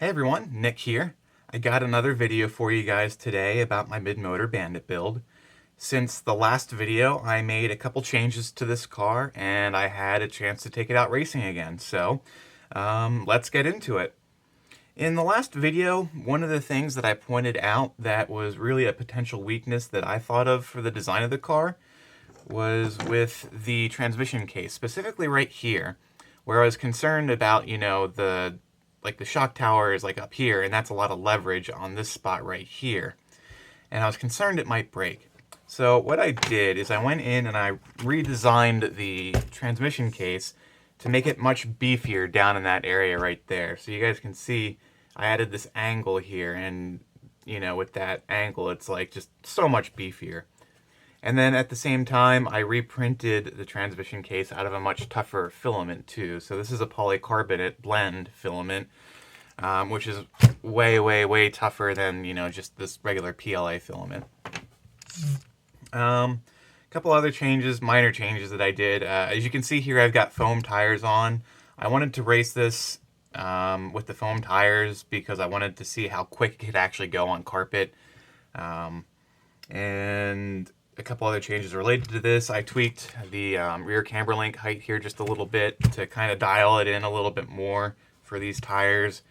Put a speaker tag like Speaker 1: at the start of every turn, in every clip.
Speaker 1: Hey everyone, Nick here. I got another video for you guys today about my mid-motor Bandit build. Since the last video, I made a couple changes to this car and I had a chance to take it out racing again, so let's get into it. In the last video, one of the things that I pointed out that was really a potential weakness that I thought of for the design of the car was with the transmission case, specifically right here, where I was concerned about, the shock tower is like up here, and that's a lot of leverage on this spot right here. And I was concerned it might break. So what I did is I went in and I redesigned the transmission case to make it much beefier down in that area right there. So you guys can see I added this angle here, and with that angle it's like just so much beefier. And then at the same time, I reprinted the transmission case out of a much tougher filament too. So this is a polycarbonate blend filament, which is way, way, way tougher than, just this regular PLA filament. A couple other changes, minor changes that I did. As you can see here, I've got foam tires on. I wanted to race this with the foam tires because I wanted to see how quick it could actually go on carpet. And a couple other changes related to this. I tweaked the rear camber link height here just a little bit to kind of dial it in a little bit more for these tires.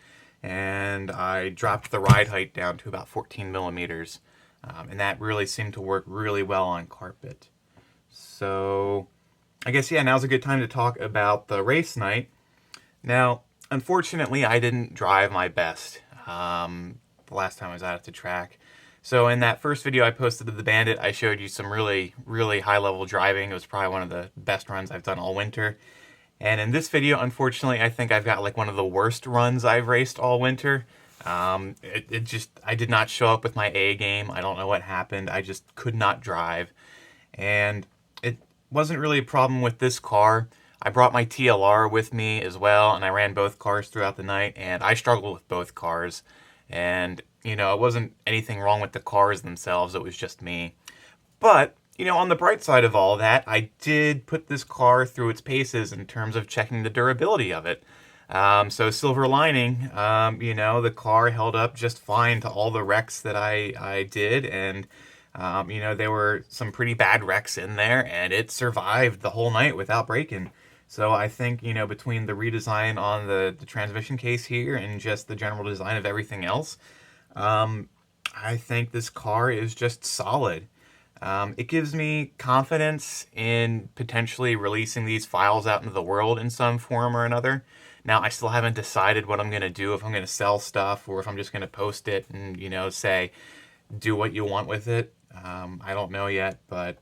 Speaker 1: And I dropped the ride height down to about 14 millimeters. And that really seemed to work really well on carpet. So I guess, yeah, now's a good time to talk about the race night. Now, unfortunately, I didn't drive my best the last time I was out at the track. So in that first video I posted of the Bandit, I showed you some really, really high-level driving. It was probably one of the best runs I've done all winter. And in this video, unfortunately, I think I've got like one of the worst runs I've raced all winter. I did not show up with my A game. I don't know what happened. I just could not drive. And it wasn't really a problem with this car. I brought my TLR with me as well, and I ran both cars throughout the night, and I struggled with both cars. And it wasn't anything wrong with the cars themselves, it was just me. But, on the bright side of all that, I did put this car through its paces in terms of checking the durability of it. So silver lining, the car held up just fine to all the wrecks that I did, and, there were some pretty bad wrecks in there, and it survived the whole night without breaking. So I think, between the redesign on the transmission case here and just the general design of everything else, I think this car is just solid. It gives me confidence in potentially releasing these files out into the world in some form or another. Now, I still haven't decided what I'm going to do, if I'm going to sell stuff or if I'm just going to post it and, say, do what you want with it. I don't know yet, but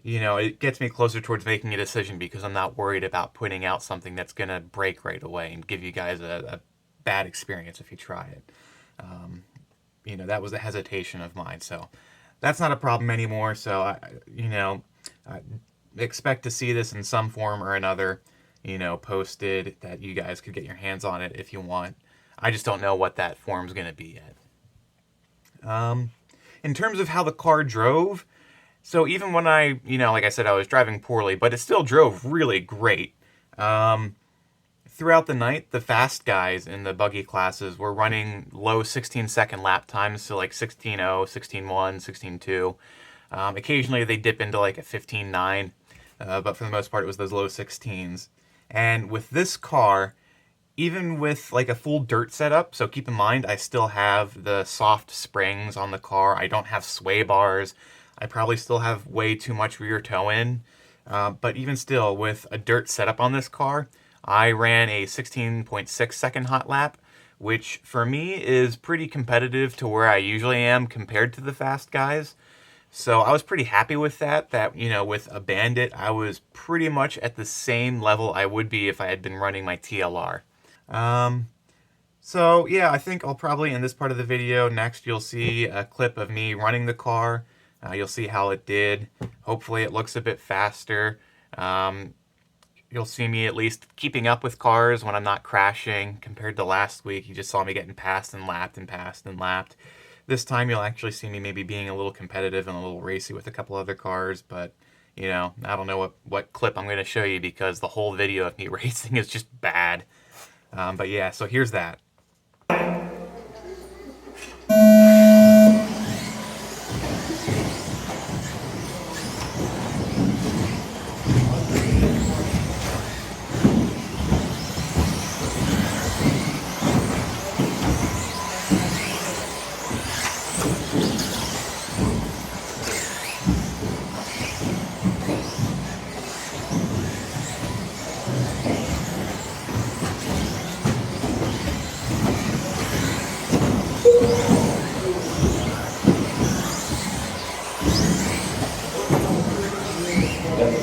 Speaker 1: it gets me closer towards making a decision because I'm not worried about putting out something that's going to break right away and give you guys a bad experience if you try it. That was a hesitation of mine, so that's not a problem anymore. So, I expect to see this in some form or another, posted that you guys could get your hands on it if you want. I just don't know what that form's going to be yet. In terms of how the car drove, so even when I, like I said, I was driving poorly, but it still drove really great. Throughout the night, the fast guys in the buggy classes were running low 16-second lap times, so like 16.0, 16.1, 16.2. Occasionally they dip into like a 15.9, but for the most part it was those low 16s. And with this car, even with like a full dirt setup, so keep in mind I still have the soft springs on the car, I don't have sway bars, I probably still have way too much rear toe in, but even still, with a dirt setup on this car, I ran a 16.6 second hot lap, which for me is pretty competitive to where I usually am compared to the fast guys. So I was pretty happy with that, with a Bandit, I was pretty much at the same level I would be if I had been running my TLR. So yeah, I think I'll probably, in this part of the video, next you'll see a clip of me running the car. You'll see how it did. Hopefully it looks a bit faster. You'll see me at least keeping up with cars when I'm not crashing. Compared to last week, you just saw me getting passed and lapped and passed and lapped. This time you'll actually see me maybe being a little competitive and a little racy with a couple other cars, but, I don't know what clip I'm going to show you because the whole video of me racing is just bad. But yeah, so here's that.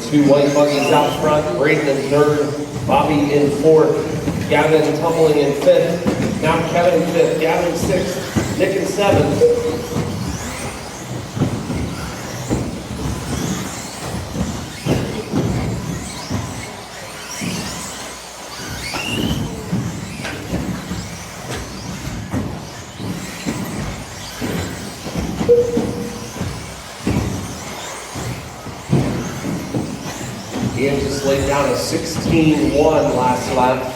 Speaker 2: Two white buggies out front, Braden in third, Bobby in fourth, Gavin tumbling in fifth, now Kevin in fifth, Gavin in sixth, Nick in seventh. Ian just laid down a 16-1 last lap.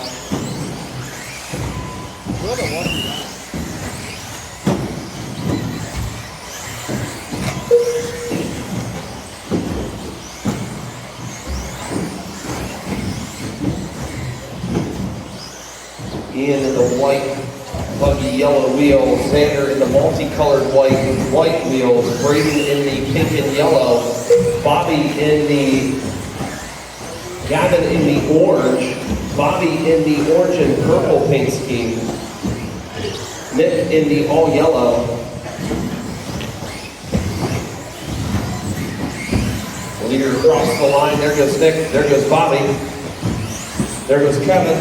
Speaker 2: Ian in the white buggy yellow wheels, Xander in the multicolored white with white wheels, Braden in the pink and yellow, Bobby in the Gavin in the orange, Bobby in the orange and purple paint scheme, Nick in the all yellow. Leader across the line, there goes Nick, there goes Bobby, there goes Kevin,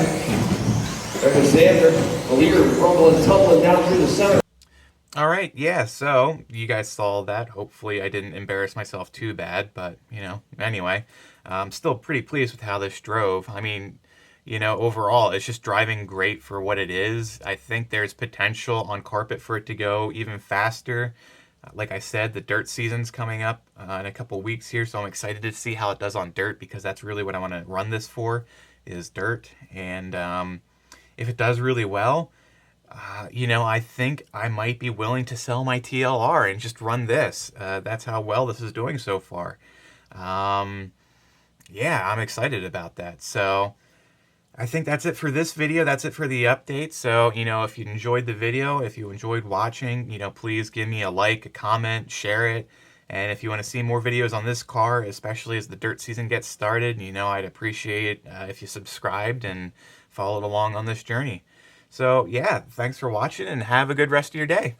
Speaker 2: there goes Xander. The leader rumbling, tumbling down through the center.
Speaker 1: All right, yeah, so you guys saw that. Hopefully I didn't embarrass myself too bad, but, anyway, I'm still pretty pleased with how this drove. I mean, overall, it's just driving great for what it is. I think there's potential on carpet for it to go even faster. Like I said, the dirt season's coming up in a couple weeks here, so I'm excited to see how it does on dirt because that's really what I want to run this for, is dirt. And if it does really well, I think I might be willing to sell my TLR and just run this. That's how well this is doing so far. Yeah, I'm excited about that. So I think that's it for this video. That's it for the update. So, if you enjoyed the video, if you enjoyed watching, please give me a like, a comment, share it. And if you want to see more videos on this car, especially as the dirt season gets started, I'd appreciate if you subscribed and followed along on this journey. So, yeah, thanks for watching and have a good rest of your day.